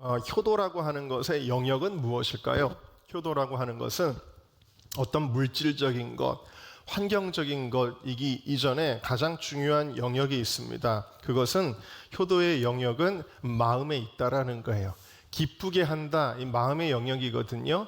효도라고 하는 것의 영역은 무엇일까요? 효도라고 하는 것은 어떤 물질적인 것, 환경적인 것이기 이전에 가장 중요한 영역이 있습니다. 그것은 효도의 영역은 마음에 있다라는 거예요. 기쁘게 한다, 이 마음의 영역이거든요.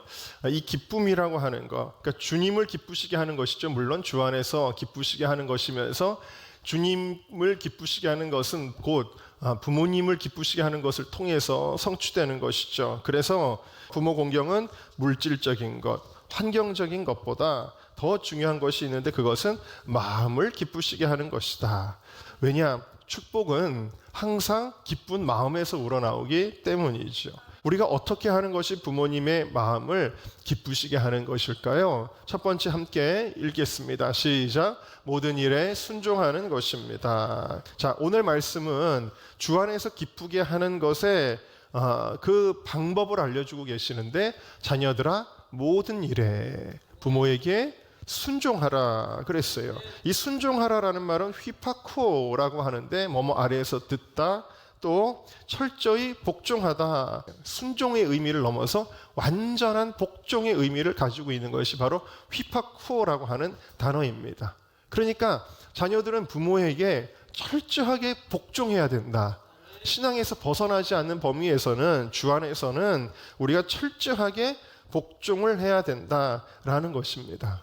이 기쁨이라고 하는 것, 그러니까 주님을 기쁘시게 하는 것이죠. 물론 주 안에서 기쁘시게 하는 것이면서 주님을 기쁘시게 하는 것은 곧 부모님을 기쁘시게 하는 것을 통해서 성취되는 것이죠. 그래서 부모 공경은 물질적인 것, 환경적인 것보다 더 중요한 것이 있는데 그것은 마음을 기쁘시게 하는 것이다. 왜냐? 축복은 항상 기쁜 마음에서 우러나오기 때문이죠. 우리가 어떻게 하는 것이 부모님의 마음을 기쁘시게 하는 것일까요? 첫 번째 함께 읽겠습니다. 시작. 모든 일에 순종하는 것입니다. 자, 오늘 말씀은 주 안에서 기쁘게 하는 것에 그 방법을 알려주고 계시는데, 자녀들아 모든 일에 부모에게 순종하라 그랬어요. 이 순종하라라는 말은 휘파코라고 하는데 뭐뭐 아래에서 듣다, 또 철저히 복종하다, 순종의 의미를 넘어서 완전한 복종의 의미를 가지고 있는 것이 바로 휘파코라고 하는 단어입니다. 그러니까 자녀들은 부모에게 철저하게 복종해야 된다. 신앙에서 벗어나지 않는 범위에서는, 주 안에서는 우리가 철저하게 복종을 해야 된다라는 것입니다.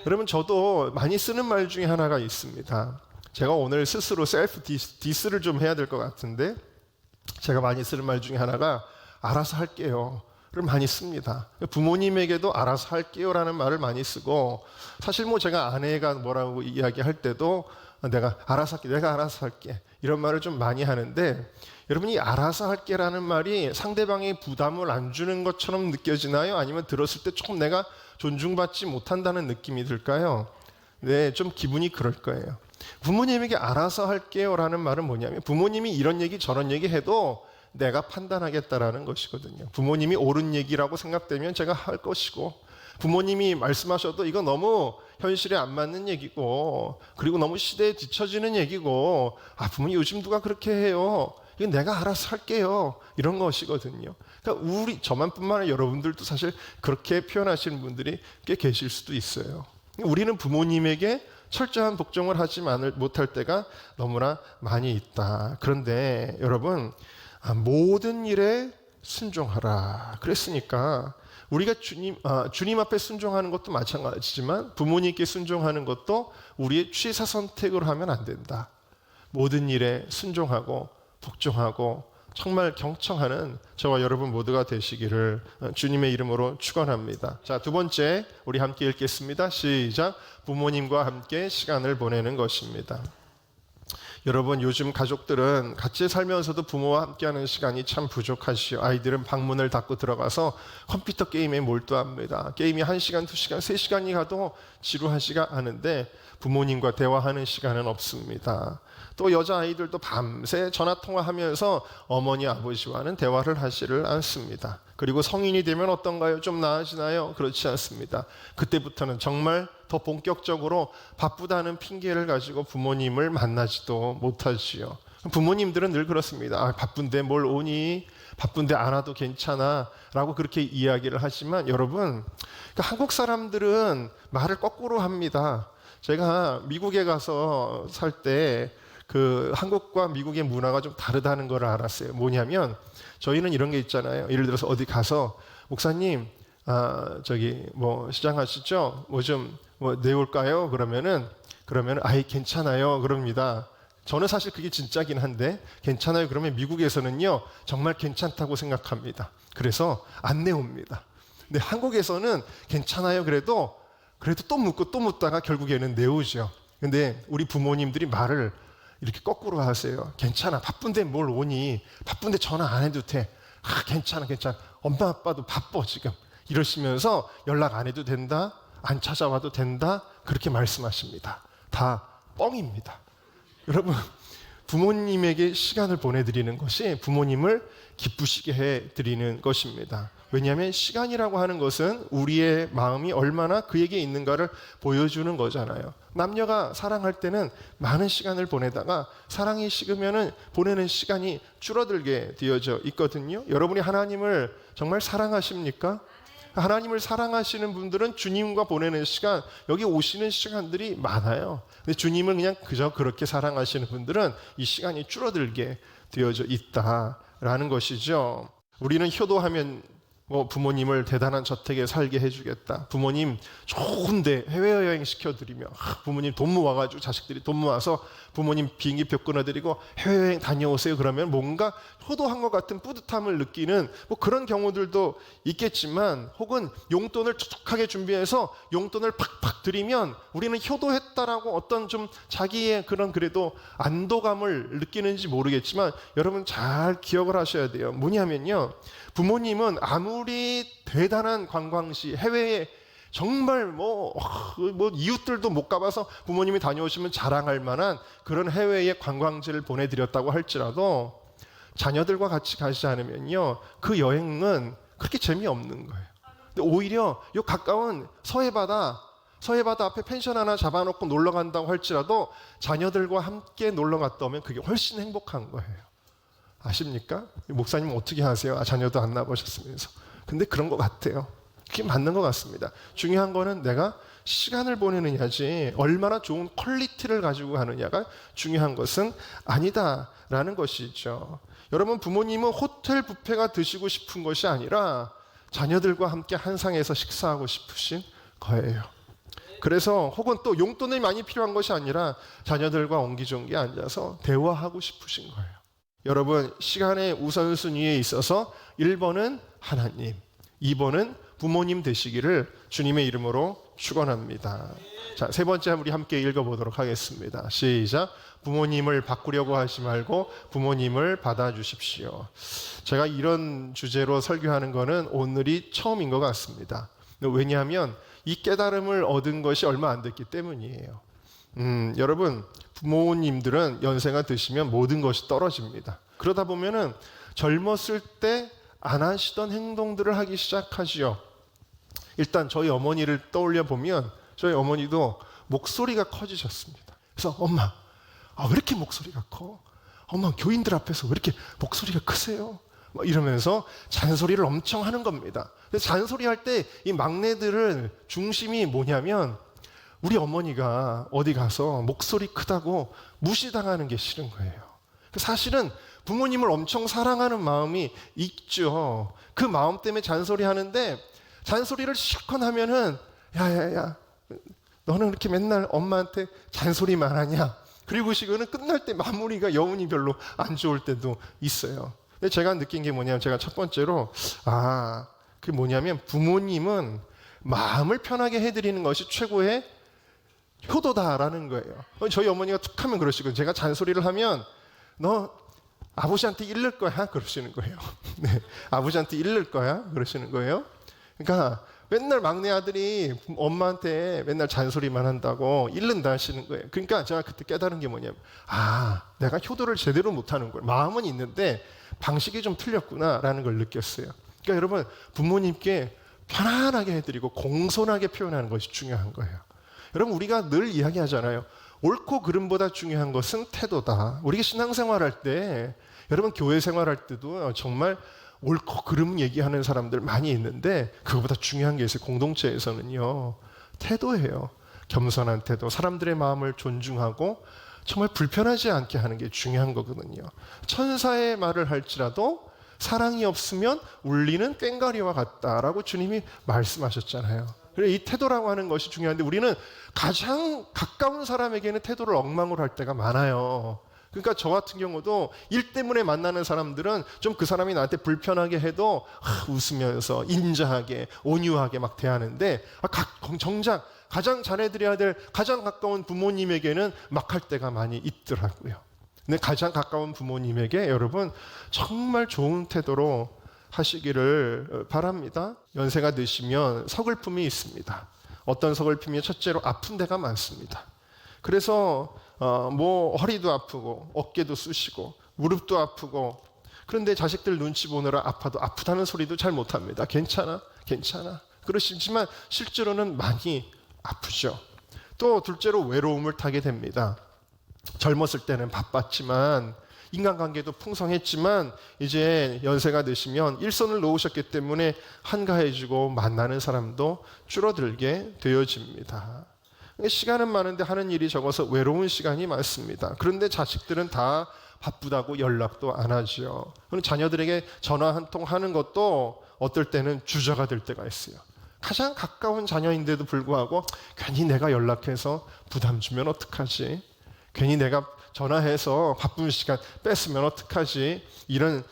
여러분, 저도 많이 쓰는 말 중에 하나가 있습니다. 제가 오늘 스스로 셀프 디스를 좀 해야 될 것 같은데, 제가 많이 쓰는 말 중에 하나가 알아서 할게요 를 많이 씁니다. 부모님에게도 알아서 할게요 라는 말을 많이 쓰고, 사실 제가 아내가 뭐라고 이야기할 때도 내가 알아서 할게, 내가 알아서 할게 이런 말을 좀 많이 하는데, 여러분이 알아서 할게 라는 말이 상대방의 부담을 안 주는 것처럼 느껴지나요? 아니면 들었을 때 조금 내가 존중받지 못한다는 느낌이 들까요? 네, 좀 기분이 그럴 거예요. 부모님에게 알아서 할게요 라는 말은 뭐냐면, 부모님이 이런 얘기 저런 얘기 해도 내가 판단하겠다라는 것이거든요. 부모님이 옳은 얘기라고 생각되면 제가 할 것이고, 부모님이 말씀하셔도 이거 너무 현실에 안 맞는 얘기고, 그리고 너무 시대에 뒤처지는 얘기고, 부모님 요즘 누가 그렇게 해요, 이건 내가 알아서 할게요 이런 것이거든요. 그러니까 저만뿐만 아니라 여러분들도 사실 그렇게 표현하시는 분들이 꽤 계실 수도 있어요. 우리는 부모님에게 철저한 복종을 하지 못할 때가 너무나 많이 있다. 그런데 여러분, 모든 일에 순종하라 그랬으니까, 우리가 주님 앞에 순종하는 것도 마찬가지지만 부모님께 순종하는 것도 우리의 취사 선택으로 하면 안 된다. 모든 일에 순종하고 복종하고 정말 경청하는 저와 여러분 모두가 되시기를 주님의 이름으로 축원합니다. 자, 두 번째 우리 함께 읽겠습니다. 시작. 부모님과 함께 시간을 보내는 것입니다. 여러분, 요즘 가족들은 같이 살면서도 부모와 함께하는 시간이 참 부족하시죠. 아이들은 방문을 닫고 들어가서 컴퓨터 게임에 몰두합니다. 게임이 1시간, 2시간, 3시간이 가도 지루하지가 않은데 부모님과 대화하는 시간은 없습니다. 또 여자아이들도 밤새 전화통화하면서 어머니, 아버지와는 대화를 하지를 않습니다. 그리고 성인이 되면 어떤가요? 좀 나아지나요? 그렇지 않습니다. 그때부터는 정말 더 본격적으로 바쁘다는 핑계를 가지고 부모님을 만나지도 못하지요. 부모님들은 늘 그렇습니다. 바쁜데 뭘 오니? 바쁜데 안 와도 괜찮아 라고 그렇게 이야기를 하지만, 여러분, 한국 사람들은 말을 거꾸로 합니다. 제가 미국에 가서 살 때 한국과 미국의 문화가 좀 다르다는 걸 알았어요. 뭐냐면, 저희는 이런 게 있잖아요. 예를 들어서 어디 가서, 목사님, 시장 하시죠? 내올까요? 그러면은, 아이, 괜찮아요. 그럽니다. 저는 사실 그게 진짜긴 한데, 괜찮아요. 그러면 미국에서는요, 정말 괜찮다고 생각합니다. 그래서 안 내옵니다. 근데 한국에서는 괜찮아요. 그래도 또 묻고 또 묻다가 결국에는 내오죠. 근데 우리 부모님들이 말을 이렇게 거꾸로 하세요. 괜찮아. 바쁜데 뭘 오니? 바쁜데 전화 안 해도 돼. 괜찮아. 엄마 아빠도 바빠 지금. 이러시면서 연락 안 해도 된다. 안 찾아와도 된다. 그렇게 말씀하십니다. 다 뻥입니다. 여러분, 부모님에게 시간을 보내드리는 것이 부모님을 기쁘시게 해드리는 것입니다. 왜냐하면 시간이라고 하는 것은 우리의 마음이 얼마나 그에게 있는가를 보여주는 거잖아요. 남녀가 사랑할 때는 많은 시간을 보내다가 사랑이 식으면은 보내는 시간이 줄어들게 되어져 있거든요. 여러분이 하나님을 정말 사랑하십니까? 하나님을 사랑하시는 분들은 주님과 보내는 시간, 여기 오시는 시간들이 많아요. 근데 주님을 그냥 그저 그렇게 사랑하시는 분들은 이 시간이 줄어들게 되어져 있다라는 것이죠. 우리는 효도하면 부모님을 대단한 저택에 살게 해주겠다. 부모님 좋은데 해외여행 시켜드리며 부모님 돈 모아가지고 자식들이 돈 모아서 부모님 비행기표 끊어드리고 해외여행 다녀오세요. 그러면 뭔가 효도한 것 같은 뿌듯함을 느끼는 그런 경우들도 있겠지만, 혹은 용돈을 촉촉하게 준비해서 용돈을 팍팍 드리면 우리는 효도했다라고 어떤 좀 자기의 그런 그래도 안도감을 느끼는지 모르겠지만, 여러분 잘 기억을 하셔야 돼요. 뭐냐면요, 부모님은 아무리 대단한 관광지 해외에 정말 이웃들도 못 가봐서 부모님이 다녀오시면 자랑할 만한 그런 해외의 관광지를 보내드렸다고 할지라도 자녀들과 같이 가지 않으면요, 그 여행은 그렇게 재미없는 거예요. 근데 오히려 요 가까운 서해바다 앞에 펜션 하나 잡아놓고 놀러 간다고 할지라도 자녀들과 함께 놀러 갔다 오면 그게 훨씬 행복한 거예요. 아십니까? 목사님 어떻게 하세요? 자녀도 안 낳으셨으면서. 근데 그런 것 같아요. 그게 맞는 것 같습니다. 중요한 거는 내가 시간을 보내느냐지 얼마나 좋은 퀄리티를 가지고 가느냐가 중요한 것은 아니다라는 것이죠. 여러분, 부모님은 호텔 뷔페가 드시고 싶은 것이 아니라 자녀들과 함께 한 상에서 식사하고 싶으신 거예요. 그래서 혹은 또 용돈이 많이 필요한 것이 아니라 자녀들과 옹기종기 앉아서 대화하고 싶으신 거예요. 여러분, 시간의 우선순위에 있어서 1번은 하나님, 2번은 부모님 되시기를 주님의 이름으로 축원합니다. 자, 세 번째 우리 함께 읽어보도록 하겠습니다. 시작. 부모님을 바꾸려고 하지 말고 부모님을 받아주십시오. 제가 이런 주제로 설교하는 거는 오늘이 처음인 것 같습니다. 왜냐하면 이 깨달음을 얻은 것이 얼마 안 됐기 때문이에요. 여러분, 부모님들은 연세가 드시면 모든 것이 떨어집니다. 그러다 보면은 젊었을 때 안 하시던 행동들을 하기 시작하지요. 일단 저희 어머니를 떠올려 보면 저희 어머니도 목소리가 커지셨습니다. 그래서 엄마, 왜 이렇게 목소리가 커? 엄마, 교인들 앞에서 왜 이렇게 목소리가 크세요? 이러면서 잔소리를 엄청 하는 겁니다. 잔소리할 때 이 막내들은 중심이 뭐냐면, 우리 어머니가 어디 가서 목소리 크다고 무시당하는 게 싫은 거예요. 사실은 부모님을 엄청 사랑하는 마음이 있죠. 그 마음 때문에 잔소리하는데, 잔소리를 실컷 하면은 야야야, 너는 이렇게 맨날 엄마한테 잔소리만 하냐? 그리고 시그는 끝날 때 마무리가 여운이 별로 안 좋을 때도 있어요. 근데 제가 느낀 게 뭐냐면, 제가 첫 번째로 그게 뭐냐면, 부모님은 마음을 편하게 해드리는 것이 최고의 효도다라는 거예요. 저희 어머니가 툭 하면 그러시고, 제가 잔소리를 하면 너 아버지한테 잃을 거야 그러시는 거예요. 네, 아버지한테 잃을 거야 그러시는 거예요. 그러니까 맨날 막내 아들이 엄마한테 맨날 잔소리만 한다고 잃는다 하시는 거예요. 그러니까 제가 그때 깨달은 게 뭐냐면, 내가 효도를 제대로 못하는 거예요. 마음은 있는데 방식이 좀 틀렸구나라는 걸 느꼈어요. 그러니까 여러분, 부모님께 편안하게 해드리고 공손하게 표현하는 것이 중요한 거예요. 여러분, 우리가 늘 이야기하잖아요. 옳고 그름보다 중요한 것은 태도다. 우리가 신앙생활할 때, 여러분 교회 생활할 때도 정말 옳고 그름 얘기하는 사람들 많이 있는데, 그거보다 중요한 게 있어요. 공동체에서는요, 태도예요. 겸손한 태도, 사람들의 마음을 존중하고 정말 불편하지 않게 하는 게 중요한 거거든요. 천사의 말을 할지라도 사랑이 없으면 울리는 꽹과리와 같다라고 주님이 말씀하셨잖아요. 그래서 이 태도라고 하는 것이 중요한데, 우리는 가장 가까운 사람에게는 태도를 엉망으로 할 때가 많아요. 그러니까 저 같은 경우도 일 때문에 만나는 사람들은 좀 그 사람이 나한테 불편하게 해도 웃으면서 인자하게 온유하게 막 대하는데, 정작 가장 잘해드려야 될 가장 가까운 부모님에게는 막 할 때가 많이 있더라고요. 근데 가장 가까운 부모님에게 여러분 정말 좋은 태도로 하시기를 바랍니다. 연세가 드시면 서글픔이 있습니다. 어떤 서글픔이? 첫째로 아픈 데가 많습니다. 그래서 뭐 허리도 아프고 어깨도 쑤시고 무릎도 아프고, 그런데 자식들 눈치 보느라 아프다는 소리도 잘 못합니다. 괜찮아 그러시지만 실제로는 많이 아프죠. 또 둘째로 외로움을 타게 됩니다. 젊었을 때는 바빴지만 인간관계도 풍성했지만 이제 연세가 드시면 일손을 놓으셨기 때문에 한가해지고 만나는 사람도 줄어들게 되어집니다. 시간은 많은데 하는 일이 적어서 외로운 시간이 많습니다. 그런데 자식들은 다 바쁘다고 연락도 안 하죠. 그럼 자녀들에게 전화 한 통 하는 것도 어떨 때는 주저가 될 때가 있어요. 가장 가까운 자녀인데도 불구하고 괜히 내가 연락해서 부담 주면 어떡하지? 괜히 내가 전화해서 바쁜 시간 뺐으면 어떡하지? 이런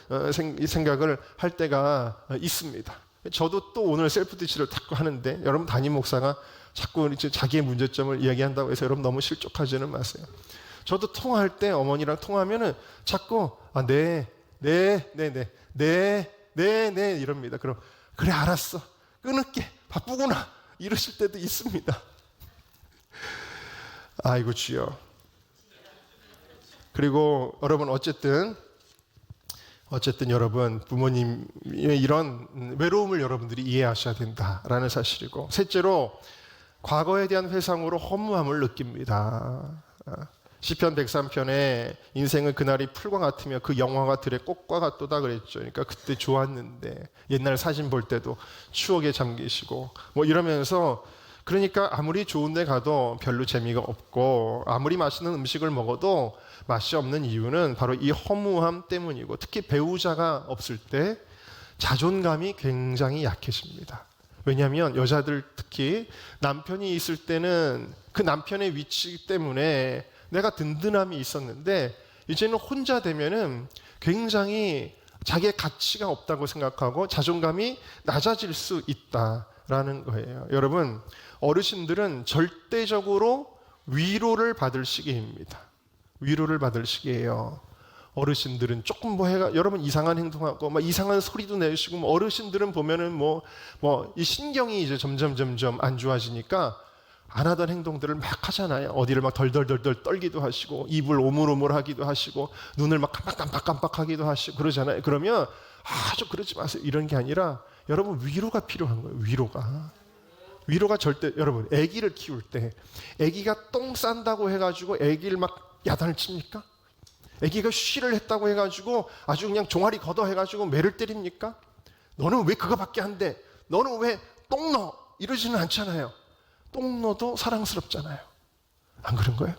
생각을 할 때가 있습니다. 저도 또 오늘 셀프 디치를 자꾸 하는데, 여러분 담임 목사가 자꾸 이제 자기의 문제점을 이야기한다고 해서 여러분 너무 실족하지는 마세요. 저도 통화할 때 어머니랑 통화하면은 자꾸 네 이럽니다. 그럼 그래 알았어 끊을게 바쁘구나 이러실 때도 있습니다. 아이고 주여. 그리고 여러분 어쨌든 여러분 부모님의 이런 외로움을 여러분들이 이해하셔야 된다라는 사실이고, 셋째로 과거에 대한 회상으로 허무함을 느낍니다. 시편 103편에 인생은 그날이 풀과 같으며 그 영화가 들의 꽃과 같도다 그랬죠. 그러니까 그때 좋았는데, 옛날 사진 볼 때도 추억에 잠기시고 뭐 이러면서, 그러니까 아무리 좋은 데 가도 별로 재미가 없고 아무리 맛있는 음식을 먹어도 맛이 없는 이유는 바로 이 허무함 때문이고, 특히 배우자가 없을 때 자존감이 굉장히 약해집니다. 왜냐하면 여자들 특히 남편이 있을 때는 그 남편의 위치 때문에 내가 든든함이 있었는데, 이제는 혼자 되면은 굉장히 자기의 가치가 없다고 생각하고 자존감이 낮아질 수 있다라는 거예요. 여러분, 어르신들은 절대적으로 위로를 받을 시기입니다. 위로를 받을 시기예요. 어르신들은 조금 뭐 여러분 이상한 행동하고 막 이상한 소리도 내시고, 뭐 어르신들은 보면은 이 신경이 이제 점점 안 좋아지니까 안 하던 행동들을 막 하잖아요. 어디를 막 덜덜덜덜 떨기도 하시고, 입을 오물오물 하기도 하시고, 눈을 막 깜빡 하기도 하시고 그러잖아요. 그러면 아주 그러지 마세요. 이런 게 아니라 여러분 위로가 필요한 거예요. 위로가 절대, 여러분 아기를 키울 때 아기가 똥 싼다고 해가지고 아기를 막 야단을 칩니까? 아기가 쉬를 했다고 해가지고 아주 그냥 종아리 걷어 해가지고 매를 때립니까? 너는 왜 그거밖에 안 돼? 너는 왜 똥 넣어? 이러지는 않잖아요. 똥 넣어도 사랑스럽잖아요. 안 그런 거예요?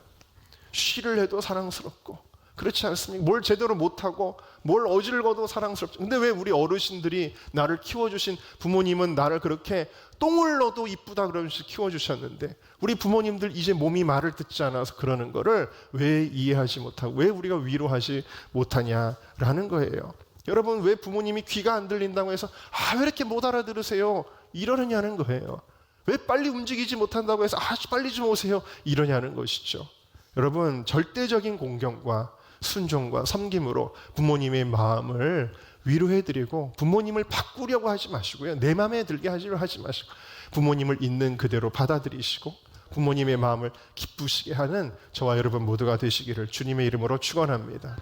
쉬를 해도 사랑스럽고, 그렇지 않습니까? 뭘 제대로 못하고 뭘 어질거도 사랑스럽죠. 근데 왜 우리 어르신들이, 나를 키워주신 부모님은 나를 그렇게 똥을 넣어도 이쁘다 그러면서 키워주셨는데, 우리 부모님들 이제 몸이 말을 듣지 않아서 그러는 거를 왜 이해하지 못하고 왜 우리가 위로하지 못하냐라는 거예요. 여러분, 왜 부모님이 귀가 안 들린다고 해서 왜 이렇게 못 알아들으세요? 이러느냐는 거예요. 왜 빨리 움직이지 못한다고 해서 빨리 좀 오세요? 이러냐는 것이죠. 여러분, 절대적인 공경과 순종과 섬김으로 부모님의 마음을 위로해드리고, 부모님을 바꾸려고 하지 마시고요. 내 마음에 들게 하지 마시고, 부모님을 있는 그대로 받아들이시고 부모님의 마음을 기쁘시게 하는 저와 여러분 모두가 되시기를 주님의 이름으로 축원합니다.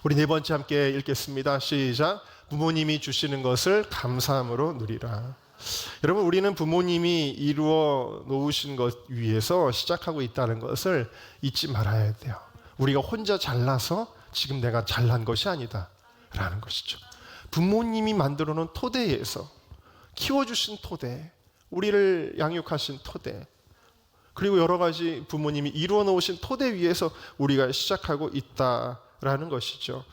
우리 네 번째 함께 읽겠습니다. 시작. 부모님이 주시는 것을 감사함으로 누리라. 여러분, 우리는 부모님이 이루어 놓으신 것 위에서 시작하고 있다는 것을 잊지 말아야 돼요. 우리가 혼자 잘나서 지금 내가 잘난 것이 아니다 라는 것이죠. 부모님이 만들어 놓은 토대에서, 키워주신 토대, 우리를 양육하신 토대, 그리고 여러 가지 부모님이 이루어 놓으신 토대 위에서 우리가 시작하고 있다라는 것이죠.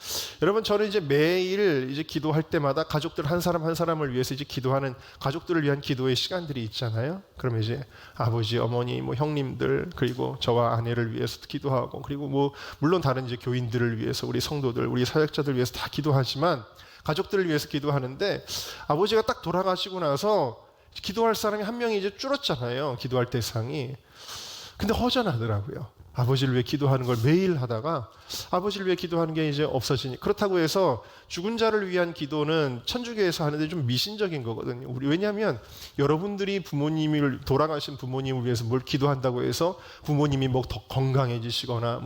여러분, 저는 이제 매일 이제 기도할 때마다 가족들 한 사람 한 사람을 위해서 이제 기도하는, 가족들을 위한 기도의 시간들이 있잖아요. 그러면 이제 아버지, 어머니, 형님들, 그리고 저와 아내를 위해서도 기도하고, 그리고 물론 다른 이제 교인들을 위해서, 우리 성도들, 우리 사역자들 위해서 다 기도하지만 가족들을 위해서 기도하는데, 아버지가 딱 돌아가시고 나서 기도할 사람이 한 명이 이제 줄었잖아요. 기도할 대상이. 근데 허전하더라고요. 아버지를 위해 기도하는 걸 매일 하다가 아버지를 위해 기도하는 게 이제 없어지니, 그렇다고 해서 죽은 자를 위한 기도는 천주교에서 하는데 좀 미신적인 거거든요. 왜냐하면 여러분들이 돌아가신 부모님을 위해서 뭘 기도한다고 해서 부모님이 뭐 더 건강해지시거나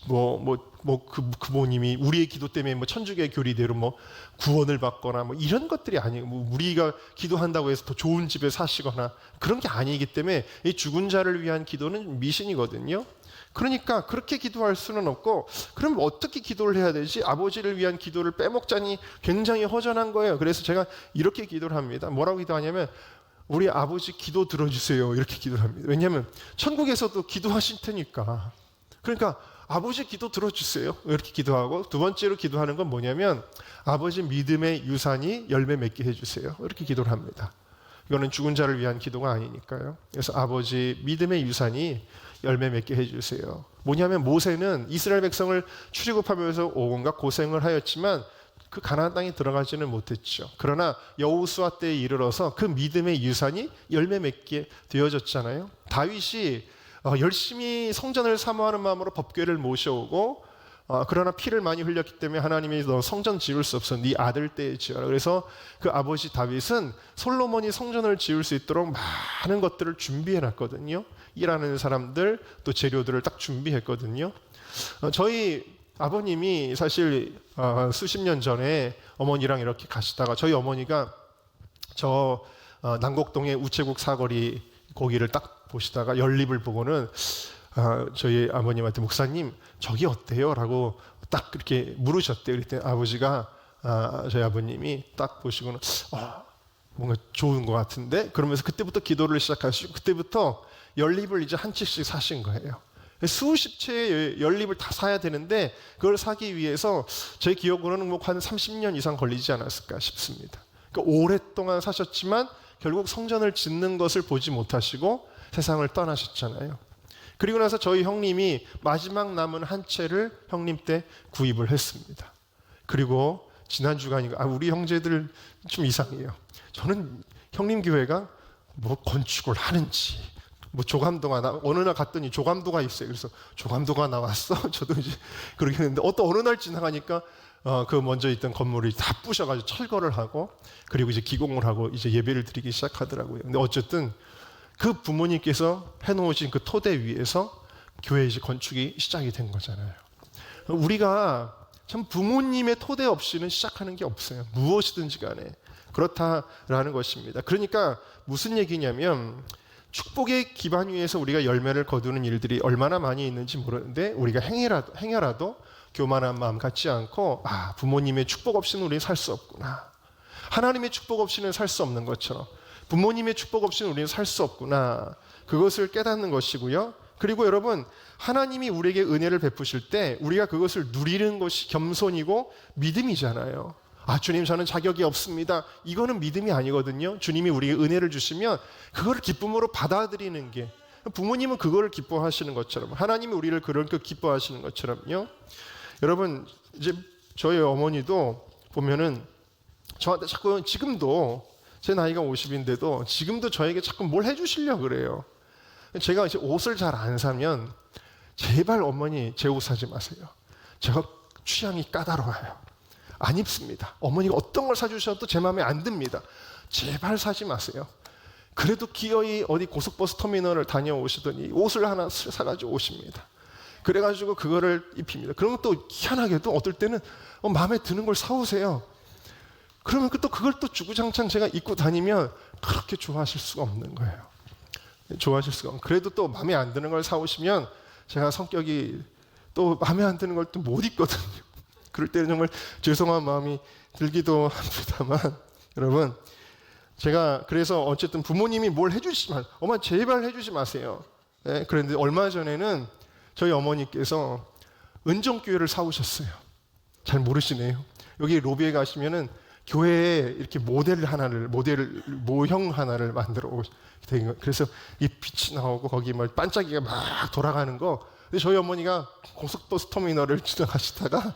그 부모님이 우리의 기도 때문에 뭐 천주교의 교리대로 뭐 구원을 받거나 뭐 이런 것들이 아니고, 뭐 우리가 기도한다고 해서 더 좋은 집에 사시거나 그런 게 아니기 때문에 이 죽은 자를 위한 기도는 미신이거든요. 그러니까 그렇게 기도할 수는 없고, 그럼 어떻게 기도를 해야 되지? 아버지를 위한 기도를 빼먹자니 굉장히 허전한 거예요. 그래서 제가 이렇게 기도를 합니다. 뭐라고 기도하냐면, 우리 아버지 기도 들어주세요, 이렇게 기도를 합니다. 왜냐하면 천국에서도 기도하실 테니까. 그러니까 아버지 기도 들어주세요, 이렇게 기도하고, 두 번째로 기도하는 건 뭐냐면, 아버지 믿음의 유산이 열매 맺게 해주세요, 이렇게 기도를 합니다. 이거는 죽은 자를 위한 기도가 아니니까요. 그래서 아버지 믿음의 유산이 열매 맺게 해주세요. 뭐냐면 모세는 이스라엘 백성을 출애굽하면서 온갖 고생을 하였지만 그 가나안 땅에 들어가지는 못했죠. 그러나 여호수아 때에 이르러서 그 믿음의 유산이 열매 맺게 되어졌잖아요. 다윗이 열심히 성전을 사모하는 마음으로 법궤를 모셔오고, 그러나 피를 많이 흘렸기 때문에 하나님이 너 성전 지을 수 없어, 네 아들 때 지어라. 그래서 그 아버지 다윗은 솔로몬이 성전을 지을 수 있도록 많은 것들을 준비해 놨거든요. 일하는 사람들, 또 재료들을 딱 준비했거든요. 저희 아버님이 사실 수십 년 전에 어머니랑 이렇게 가시다가, 저희 어머니가 저 남곡동의 우체국 사거리 거기를 딱 보시다가 연립을 보고는 저희 아버님한테, 목사님 저기 어때요? 라고 딱 그렇게 물으셨대요. 그랬더니 아버지가 저희 아버님이 딱 보시고는 뭔가 좋은 것 같은데, 그러면서 그때부터 기도를 시작하시고, 그때부터 연립을 이제 한 채씩 사신 거예요. 수십 채의 연립을 다 사야 되는데, 그걸 사기 위해서 제 기억으로는 뭐 한 30년 이상 걸리지 않았을까 싶습니다. 그러니까 오랫동안 사셨지만 결국 성전을 짓는 것을 보지 못하시고 세상을 떠나셨잖아요. 그리고 나서 저희 형님이 마지막 남은 한 채를 형님 때 구입을 했습니다. 그리고 지난 주간인가, 우리 형제들 좀 이상해요. 저는 형님 교회가 뭐 건축을 하는지, 뭐 조감도가 어느 날 갔더니 조감도가 있어요. 그래서 조감도가 나왔어? 저도 이제 그렇게 했는데, 어느 날 지나가니까 그 먼저 있던 건물이 다 부셔가지고 철거를 하고, 그리고 이제 기공을 하고 이제 예배를 드리기 시작하더라고요. 근데 어쨌든 그 부모님께서 해놓으신 그 토대 위에서 교회 이제 건축이 시작이 된 거잖아요. 우리가 참 부모님의 토대 없이는 시작하는 게 없어요. 무엇이든지 간에 그렇다라는 것입니다. 그러니까 무슨 얘기냐면, 축복의 기반 위에서 우리가 열매를 거두는 일들이 얼마나 많이 있는지 모르는데, 우리가 행여라도 교만한 마음 갖지 않고, 부모님의 축복 없이는 우리는 살 수 없구나, 하나님의 축복 없이는 살 수 없는 것처럼 부모님의 축복 없이는 우리는 살 수 없구나, 그것을 깨닫는 것이고요. 그리고 여러분, 하나님이 우리에게 은혜를 베푸실 때 우리가 그것을 누리는 것이 겸손이고 믿음이잖아요. 주님 저는 자격이 없습니다, 이거는 믿음이 아니거든요. 주님이 우리에게 은혜를 주시면 그걸 기쁨으로 받아들이는 게, 부모님은 그거를 기뻐하시는 것처럼, 하나님이 우리를 그렇게 기뻐하시는 것처럼요. 여러분, 이제 저희 어머니도 보면은 저한테 자꾸, 지금도 제 나이가 50인데도 지금도 저에게 자꾸 뭘 해주시려고 그래요. 제가 이제 옷을 잘 안 사면, 제발 어머니 제 옷 사지 마세요, 제가 취향이 까다로워요, 안 입습니다. 어머니가 어떤 걸 사주셔도 제 마음에 안 듭니다. 제발 사지 마세요. 그래도 기어이 어디 고속버스 터미널을 다녀오시더니 옷을 하나 사가지고 오십니다. 그래가지고 그거를 입힙니다. 그러면 또 희한하게도 어떨 때는 마음에 드는 걸 사오세요. 그러면 또 그걸 또 주구장창 제가 입고 다니면 그렇게 좋아하실 수가 없는 거예요. 좋아하실 수가 없는. 그래도 또 마음에 안 드는 걸 사오시면 제가 성격이 또 마음에 안 드는 걸 또 못 입거든요. 그럴 때는 정말 죄송한 마음이 들기도 합니다만, 여러분, 제가 그래서 어쨌든 부모님이 뭘 해주시면, 엄마 제발 해주지 마세요. 네, 그런데 얼마 전에는 저희 어머니께서 은정교회를 사오셨어요. 잘 모르시네요. 여기 로비에 가시면은 교회에 이렇게 모형 하나를 만들어 오신 거예요. 그래서 이 빛이 나오고 거기 막 반짝이가 막 돌아가는 거. 근데 저희 어머니가 고속버스 터미널을 지나가시다가,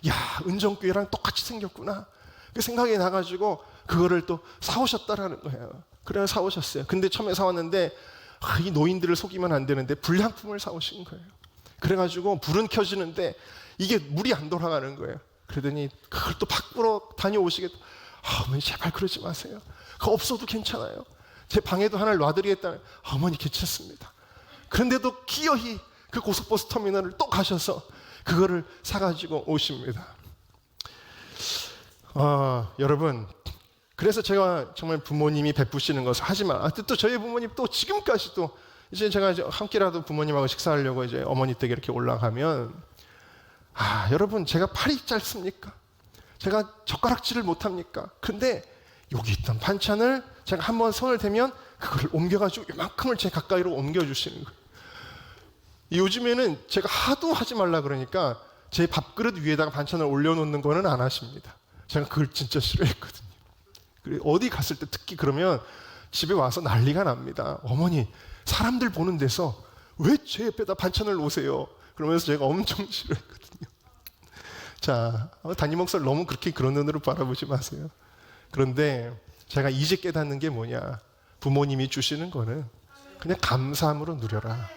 야, 은정교회랑 똑같이 생겼구나, 그 생각이 나가지고 그거를 또 사오셨다라는 거예요. 그래서 사오셨어요. 근데 처음에 사왔는데 이 노인들을 속이면 안 되는데 불량품을 사오신 거예요. 그래가지고 불은 켜지는데 이게 물이 안 돌아가는 거예요. 그러더니 그걸 또 밖으로 다녀오시겠다. 어머니 제발 그러지 마세요. 그거 없어도 괜찮아요. 제 방에도 하나를 놔드리겠다. 어머니 괜찮습니다. 그런데도 기어이 그 고속버스 터미널을 또 가셔서 그거를 사가지고 오십니다. 여러분, 그래서 제가 정말 부모님이 베푸시는 것을 하지 마. 또 저희 부모님 또 지금까지도 이제 제가 함께라도 부모님하고 식사하려고 이제 어머니 댁에 이렇게 올라가면 여러분 제가 팔이 짧습니까? 제가 젓가락질을 못합니까? 근데 여기 있던 반찬을 제가 한번 손을 대면 그걸 옮겨가지고 이만큼을 제 가까이로 옮겨주시는 거예요. 요즘에는 제가 하도 하지 말라 그러니까 제 밥그릇 위에다가 반찬을 올려놓는 거는 안 하십니다. 제가 그걸 진짜 싫어했거든요. 어디 갔을 때 특히 그러면 집에 와서 난리가 납니다. 어머니 사람들 보는 데서 왜 제 옆에다 반찬을 놓으세요? 그러면서 제가 엄청 싫어했거든요. 자, 담임 목사를 너무 그렇게 그런 눈으로 바라보지 마세요. 그런데 제가 이제 깨닫는 게 뭐냐, 부모님이 주시는 거는 그냥 감사함으로 누려라,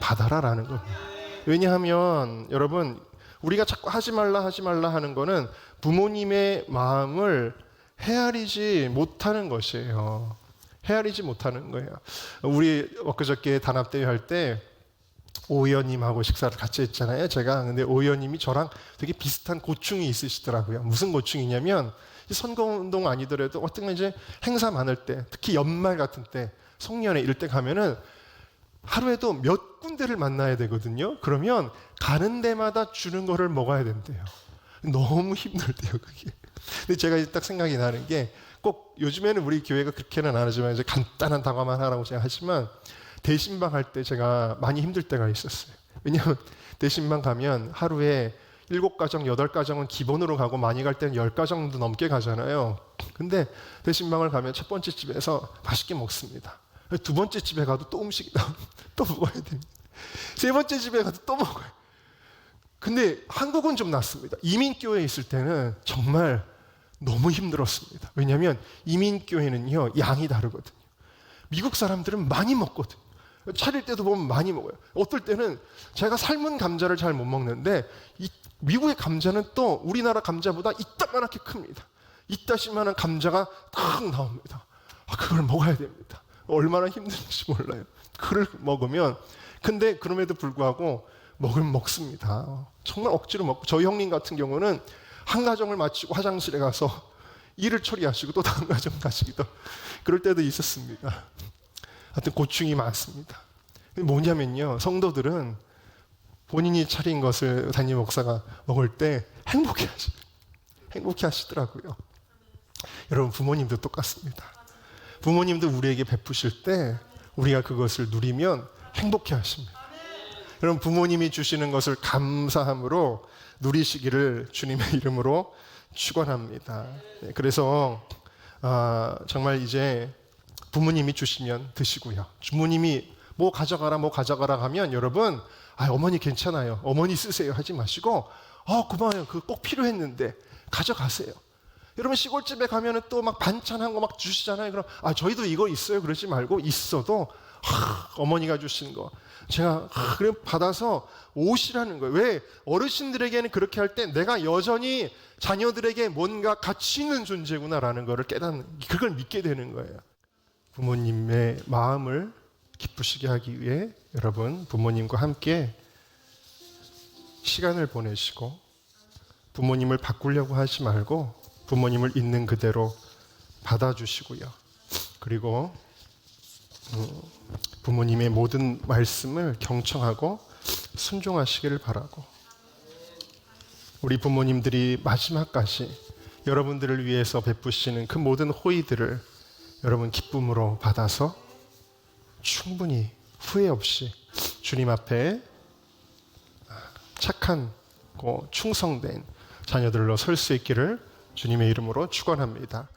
받아라라는 겁니다. 왜냐하면 여러분, 우리가 자꾸 하지 말라 하는 거는 부모님의 마음을 헤아리지 못하는 것이에요. 헤아리지 못하는 거예요. 우리 엊그저께 단합대회 할 때 오 의원님하고 식사를 같이 했잖아요, 제가. 근데 오 의원님이 저랑 되게 비슷한 고충이 있으시더라고요. 무슨 고충이냐면, 선거운동 아니더라도 어떤 이제 행사 많을 때, 특히 연말 같은 때, 송년회 이럴 때 가면은 하루에도 몇 군데를 만나야 되거든요. 그러면 가는 데마다 주는 거를 먹어야 된대요. 너무 힘들대요, 그게. 근데 제가 이제 딱 생각이 나는 게, 꼭 요즘에는 우리 교회가 그렇게는 안 하지만 이제 간단한 다과만 하라고 제가 하지만, 대신방 할 때 제가 많이 힘들 때가 있었어요. 왜냐하면 대신방 가면 하루에 7가정, 8가정은 기본으로 가고 많이 갈 때는 10가정도 넘게 가잖아요. 근데 대신방을 가면 첫 번째 집에서 맛있게 먹습니다. 두 번째 집에 가도 또 음식이 나오면 또 먹어야 됩니다. 세 번째 집에 가도 또 먹어요. 근데 한국은 좀 낫습니다. 이민교회에 있을 때는 정말 너무 힘들었습니다. 왜냐하면 이민교회는요, 양이 다르거든요. 미국 사람들은 많이 먹거든요. 차릴 때도 보면 많이 먹어요. 어떨 때는 제가 삶은 감자를 잘 못 먹는데 미국의 감자는 또 우리나라 감자보다 이따만하게 큽니다. 이따시만한 감자가 탁 나옵니다. 그걸 먹어야 됩니다. 얼마나 힘든지 몰라요. 그걸 먹으면. 근데 그럼에도 불구하고 먹으면 먹습니다. 정말 억지로 먹고, 저희 형님 같은 경우는 한 가정을 마치고 화장실에 가서 일을 처리하시고 또 다른 가정 가시기도, 그럴 때도 있었습니다. 하여튼 고충이 많습니다. 뭐냐면요, 성도들은 본인이 차린 것을 담임 목사가 먹을 때 행복해 하시더라고요. 여러분, 부모님도 똑같습니다. 부모님도 우리에게 베푸실 때 우리가 그것을 누리면 행복해 하십니다. 여러분, 부모님이 주시는 것을 감사함으로 누리시기를 주님의 이름으로 축원합니다. 그래서 정말 이제 부모님이 주시면 드시고요. 부모님이 뭐 가져가라 하면 여러분, 어머니 괜찮아요, 어머니 쓰세요 하지 마시고, 고마워요, 그거 꼭 필요했는데 가져가세요. 여러분, 시골집에 가면은 또 막 반찬한 거 막 주시잖아요. 그럼 저희도 이거 있어요 그러지 말고, 있어도 어머니가 주신 거 제가 그래 받아서 오시라는 거예요. 왜? 어르신들에게는 그렇게 할 때 내가 여전히 자녀들에게 뭔가 가치 있는 존재구나라는 것을 그걸 믿게 되는 거예요. 부모님의 마음을 기쁘시게 하기 위해 여러분, 부모님과 함께 시간을 보내시고, 부모님을 바꾸려고 하지 말고 부모님을 있는 그대로 받아주시고요. 그리고 부모님의 모든 말씀을 경청하고 순종하시기를 바라고, 우리 부모님들이 마지막까지 여러분들을 위해서 베푸시는 그 모든 호의들을 여러분 기쁨으로 받아서 충분히 후회 없이 주님 앞에 착하고 충성된 자녀들로 설 수 있기를 주님의 이름으로 축원합니다.